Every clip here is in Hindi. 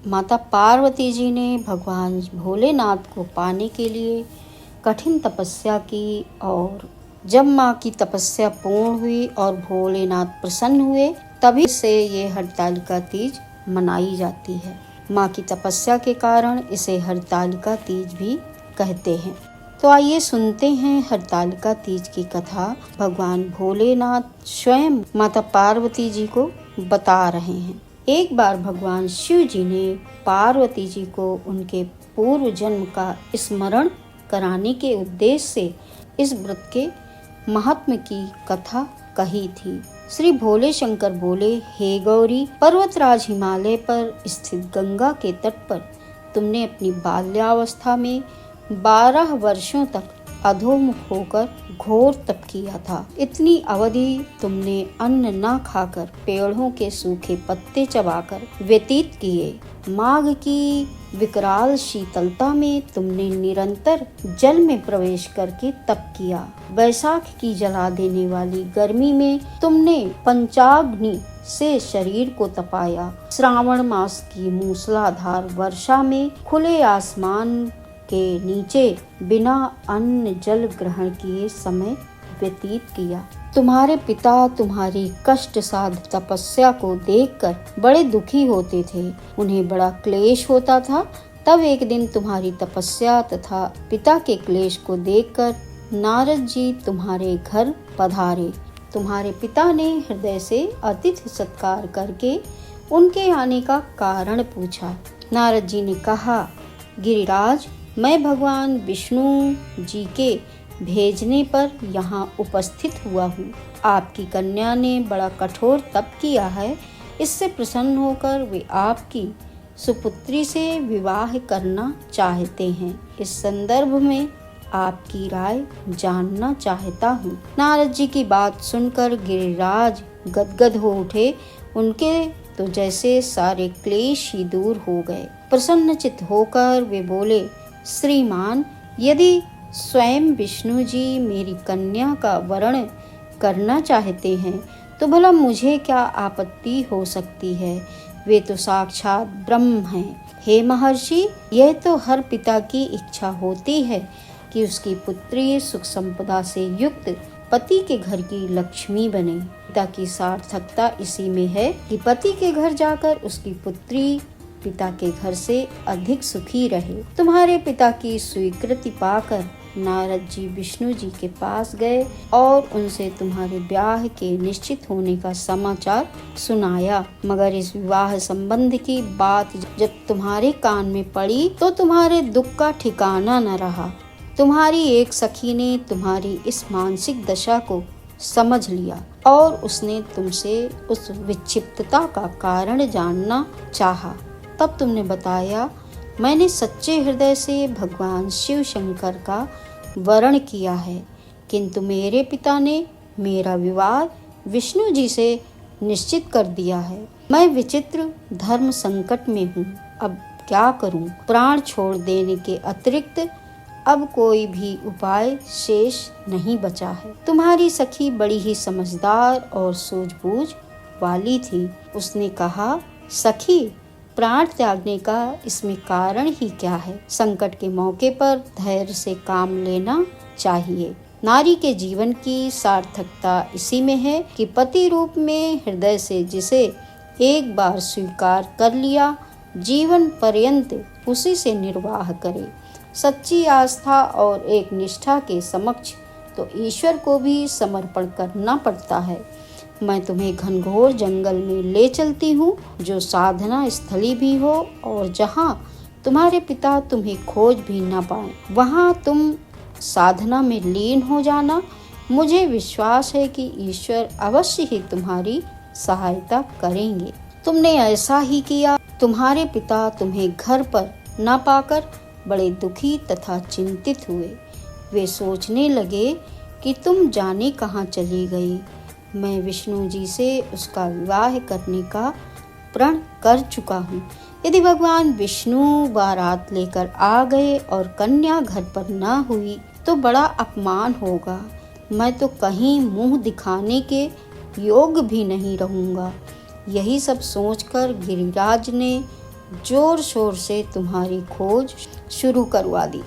माता पार्वती जी ने भगवान भोलेनाथ को पाने के लिए कठिन तपस्या की और जब माँ की तपस्या पूर्ण हुई और भोलेनाथ प्रसन्न हुए तभी से ये हरतालिका तीज मनाई जाती है। माँ की तपस्या के कारण इसे हरतालिका तीज भी कहते हैं। तो आइए सुनते हैं हरतालिका तीज की कथा। भगवान भोलेनाथ स्वयं माता पार्वती जी को बता रहे हैं। एक बार भगवान शिव जी ने पार्वती जी को उनके पूर्व जन्म का स्मरण कराने के उद्देश्य से इस व्रत के महात्म्य की कथा कही थी। श्री भोले शंकर बोले, हे गौरी, पर्वतराज हिमालय पर स्थित गंगा के तट पर तुमने अपनी बाल्यावस्था में 12 वर्षों तक अधोमुख होकर घोर तप किया था। इतनी अवधि तुमने अन्न न खाकर पेड़ों के सूखे पत्ते चबाकर व्यतीत किए। माघ की विकराल शीतलता में तुमने निरंतर जल में प्रवेश करके तप किया। वैशाख की जला देने वाली गर्मी में तुमने पंचाग्नि से शरीर को तपाया। श्रावण मास की मूसलाधार वर्षा में खुले आसमान के नीचे बिना अन्न जल ग्रहण किए समय व्यतीत किया। तुम्हारे पिता तुम्हारी कष्ट साध तपस्या को देखकर बड़े दुखी होते थे। उन्हें बड़ा क्लेश होता था। तब एक दिन तुम्हारी तपस्या तथा पिता के क्लेश को देखकर नारद जी तुम्हारे घर पधारे। तुम्हारे पिता ने हृदय से अतिथि सत्कार करके उनके आने का कारण पूछा। नारद जी ने कहा, गिरिराज, मैं भगवान विष्णु जी के भेजने पर यहाँ उपस्थित हुआ हूँ। आपकी कन्या ने बड़ा कठोर तप किया है। इससे प्रसन्न होकर वे आपकी सुपुत्री से विवाह करना चाहते हैं। इस संदर्भ में आपकी राय जानना चाहता हूँ। नारद जी की बात सुनकर गिरिराज गदगद हो उठे। उनके तो जैसे सारे क्लेश ही दूर हो गए। प्रसन्नचित्त होकर वे बोले, श्रीमान, यदि स्वयं विष्णु जी मेरी कन्या का वरण करना चाहते हैं तो भला मुझे क्या आपत्ति हो सकती है। वे तो साक्षात ब्रह्म हैं। हे महर्षि, यह तो हर पिता की इच्छा होती है कि उसकी पुत्री सुख संपदा से युक्त पति के घर की लक्ष्मी बने। पिता की सार्थकता इसी में है कि पति के घर जाकर उसकी पुत्री पिता के घर से अधिक सुखी रहे। तुम्हारे पिता की स्वीकृति पाकर नारद जी विष्णु जी के पास गए और उनसे तुम्हारे ब्याह के निश्चित होने का समाचार सुनाया। मगर इस विवाह संबंध की बात जब तुम्हारे कान में पड़ी तो तुम्हारे दुख का ठिकाना न रहा। तुम्हारी एक सखी ने तुम्हारी इस मानसिक दशा को समझ लिया और उसने तुमसे उस विक्षिप्तता का कारण जानना चाहा। तब तुमने बताया, मैंने सच्चे हृदय से भगवान शिव शंकर का वरण किया है, किंतु मेरे पिता ने मेरा विवाह विष्णु जी से निश्चित कर दिया है। मैं विचित्र धर्म संकट में हूँ। अब क्या करूँ? प्राण छोड़ देने के अतिरिक्त अब कोई भी उपाय शेष नहीं बचा है। तुम्हारी सखी बड़ी ही समझदार और सूझबूझ वाली थी। उसने कहा, सखी, प्राण त्यागने का इसमें कारण ही क्या है। संकट के मौके पर धैर्य से काम लेना चाहिए। नारी के जीवन की सार्थकता इसी में है कि पति रूप में हृदय से जिसे एक बार स्वीकार कर लिया, जीवन पर्यंत उसी से निर्वाह करे। सच्ची आस्था और एक निष्ठा के समक्ष तो ईश्वर को भी समर्पण करना पड़ता है। मैं तुम्हें घनघोर जंगल में ले चलती हूँ, जो साधना स्थली भी हो और जहाँ तुम्हारे पिता तुम्हें खोज भी न पाए, वहाँ तुम साधना में लीन हो जाना। मुझे विश्वास है कि ईश्वर अवश्य ही तुम्हारी सहायता करेंगे। तुमने ऐसा ही किया। तुम्हारे पिता तुम्हें घर पर न पाकर बड़े दुखी तथा चिंतित हुए। वे सोचने लगे कि तुम जाने कहाँ चली गई। मैं विष्णु जी से उसका विवाह करने का प्रण कर चुका हूँ। यदि भगवान विष्णु बारात लेकर आ गए और कन्या घर पर न हुई तो बड़ा अपमान होगा। मैं तो कहीं मुंह दिखाने के योग्य भी नहीं रहूँगा। यही सब सोचकर गिरिराज ने जोर शोर से तुम्हारी खोज शुरू करवा दी।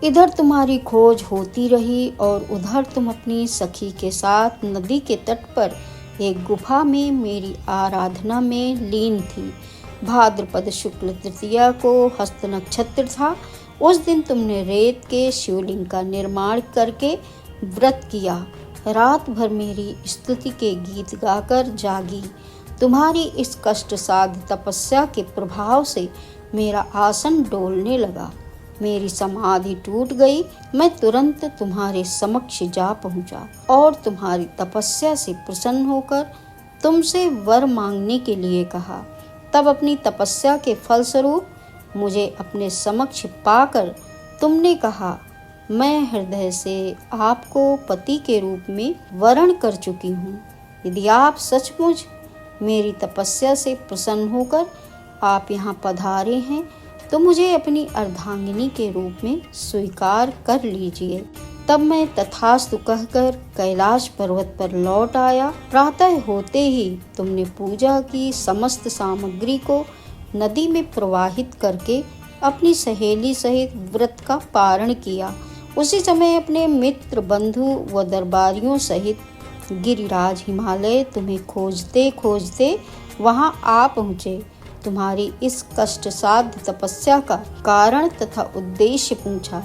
इधर तुम्हारी खोज होती रही और उधर तुम अपनी सखी के साथ नदी के तट पर एक गुफा में मेरी आराधना में लीन थी। भाद्रपद शुक्ल तृतीया को हस्त नक्षत्र था। उस दिन तुमने रेत के शिवलिंग का निर्माण करके व्रत किया। रात भर मेरी स्तुति के गीत गाकर जागी। तुम्हारी इस कष्ट साध तपस्या के प्रभाव से मेरा आसन डोलने लगा, मेरी समाधि टूट गई। मैं तुरंत तुम्हारे समक्ष जा पहुंचा और तुम्हारी तपस्या से प्रसन्न होकर तुमसे वर मांगने के लिए कहा। तब अपनी तपस्या के फलस्वरूप मुझे अपने समक्ष पाकर तुमने कहा, मैं हृदय से आपको पति के रूप में वरण कर चुकी हूँ। यदि आप सचमुच मेरी तपस्या से प्रसन्न होकर आप यहाँ पधारे हैं तो मुझे अपनी अर्धांगिनी के रूप में स्वीकार कर लीजिए। तब मैं तथास्तु कहकर कैलाश पर्वत पर लौट आया। प्रातः होते ही तुमने पूजा की समस्त सामग्री को नदी में प्रवाहित करके अपनी सहेली सहित व्रत का पारण किया। उसी समय अपने मित्र बंधु व दरबारियों सहित गिरिराज हिमालय तुम्हें खोजते खोजते वहां आ पहुँचे। तुम्हारी इस कष्ट साध्य तपस्या का कारण तथा उद्देश्य पूछा।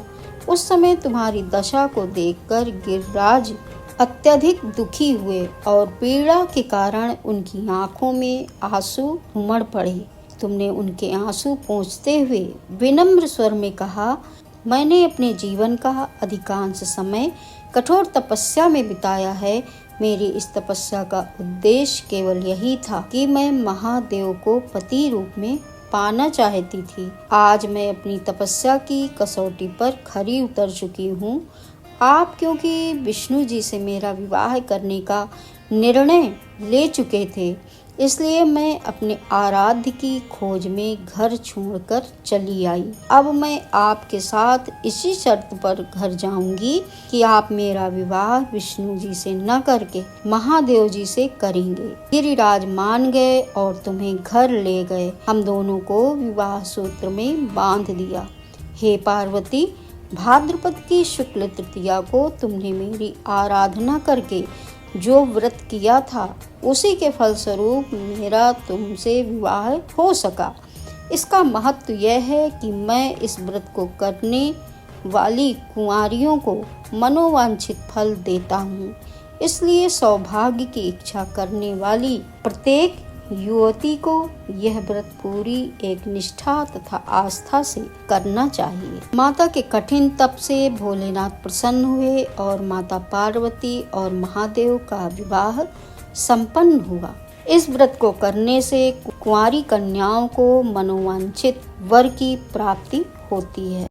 उस समय तुम्हारी दशा को देखकर गिरिराज अत्यधिक दुखी हुए और पीड़ा के कारण उनकी आंखों में आंसू उमड़ पड़े। तुमने उनके आंसू पोंछते हुए विनम्र स्वर में कहा, मैंने अपने जीवन का अधिकांश समय कठोर तपस्या में बिताया है। मेरी इस तपस्या का उद्देश्य केवल यही था कि मैं महादेव को पति रूप में पाना चाहती थी। आज मैं अपनी तपस्या की कसौटी पर खरी उतर चुकी हूँ। आप क्योंकि विष्णु जी से मेरा विवाह करने का निर्णय ले चुके थे, इसलिए मैं अपने आराध्य की खोज में घर छोड़कर चली आई। अब मैं आपके साथ इसी शर्त पर घर जाऊंगी कि आप मेरा विवाह विष्णु जी से न करके महादेव जी से करेंगे। गिरिराज मान गए और तुम्हें घर ले गए। हम दोनों को विवाह सूत्र में बांध दिया। हे पार्वती, भाद्रपद की शुक्ल तृतीया को तुमने मेरी आराधना करके जो व्रत किया था उसी के फलस्वरूप मेरा तुमसे विवाह हो सका। इसका महत्व यह है कि मैं इस व्रत को करने वाली कुंवारियों को मनोवांछित फल देता हूँ। इसलिए सौभाग्य की इच्छा करने वाली प्रत्येक युवती को यह व्रत पूरी एक निष्ठा तथा आस्था से करना चाहिए। माता के कठिन तप से भोलेनाथ प्रसन्न हुए और माता पार्वती और महादेव का विवाह संपन्न हुआ। इस व्रत को करने से कुंवारी कन्याओं को मनोवांछित वर की प्राप्ति होती है।